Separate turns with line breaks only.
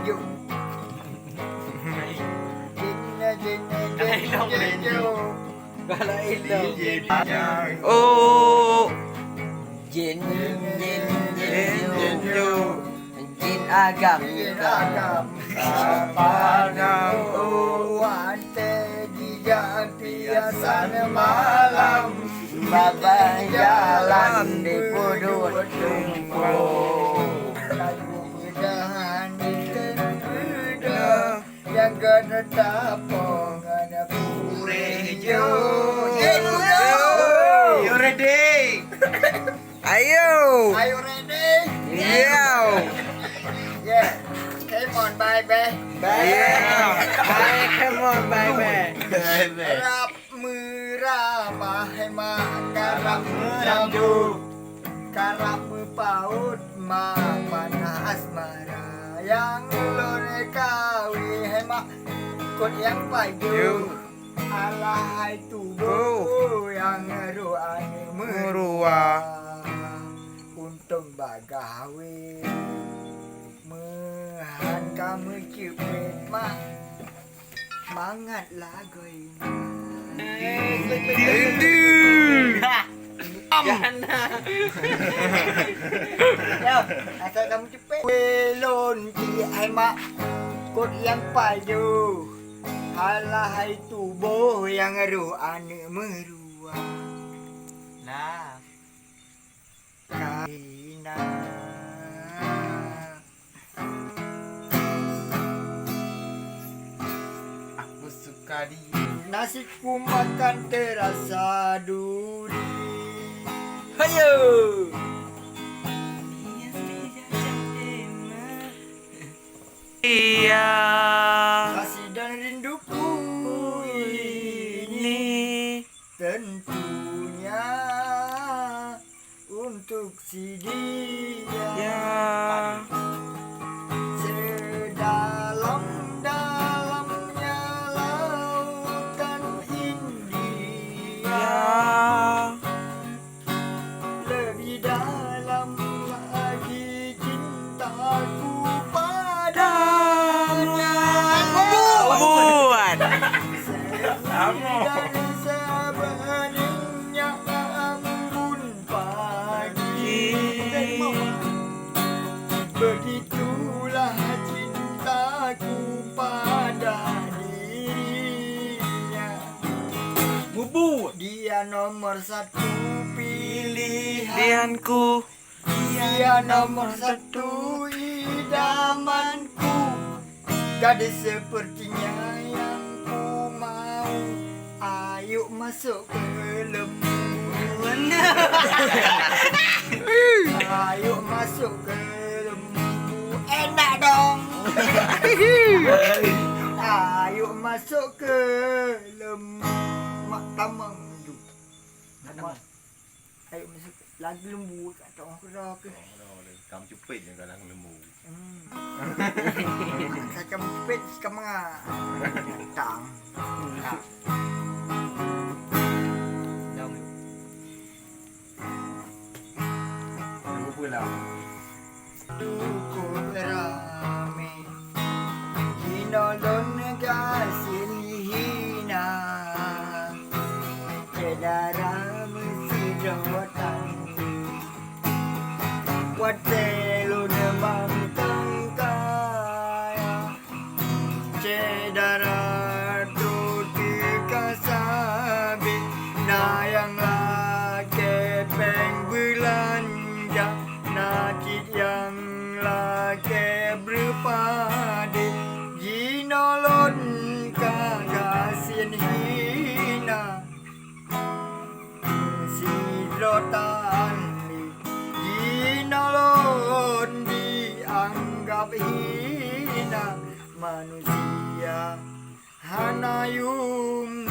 Jinju. Jinju.
Kalau itu.
Oh.
Jin agam.
Panang uante jika biasa malam.
Baba jalan di pudut tunggu.
Mudahan ditentudah yang kena tapong ada purejo.
You ready? Ayo.
Are you ready?
Yeah.
Yeah. Come on, baby.
Yeah.
Come on, baby.
Rap merama hema karap meramdu karap mepaut mana asmara yang lore kawi hema kot yang paju alahai tubuh yang ruani merua untung bagawe mehan kamu cipet mah mangat lagoi asal kamu cepet belon di emak kot yang paju alahai tubuh yang ruani merua
Nah.
kaina
Aku suka dia.
nasiku makan terasa duri.
Ayo.
Iya.
Kasih dan rinduku ini tentunya untuk si dia.
Ya.
Sedalam-dalamnya lautan India.
Ya.
Lebih dalam lagi cintaku padanya.
Buat.
Dan sebenarnya embun pagi. Begitulah cintaku pada dirinya.
Bubut.
Dia nomor satu pilihan.
Dianku.
Dia nomor satu idamanku. Gadis sepertinya yang ku mau. Ayo masuk ke lembu. Ayo masuk ke lembu. Enak dong. Ayo masuk ke lembu. Mak tamang tu. Ayo masuk lagi lembu kat tong kerak ke.
Kamu cepet je kalau lembu.
Saya kempit kemana? Tang.
Lembu pula.
Cukup rame. Hinolon gasin hina. Cedara mesti jawatan. Watelu demam tangkaya. Cedara tuti kasabi. Na yang laki peng belanja. Nakit yang laki berpadi. Jinolon kagasin hina. Sidrotan Jinolon dianggap hina. Manusia hanayum